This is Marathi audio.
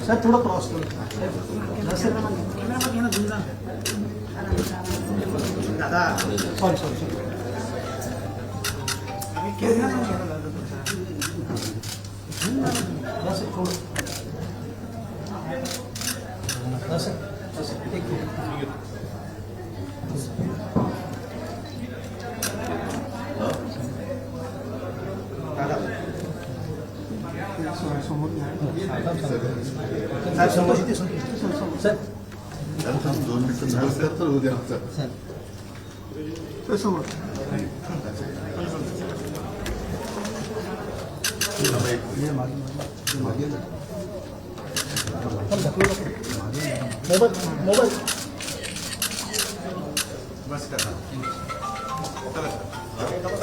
सर थोड़ा क्रॉस करो दादा सॉरी सॉरी सॉरी सर 2 मिनिटं झालं तर उद्या सर समोर मोबाईल बस करा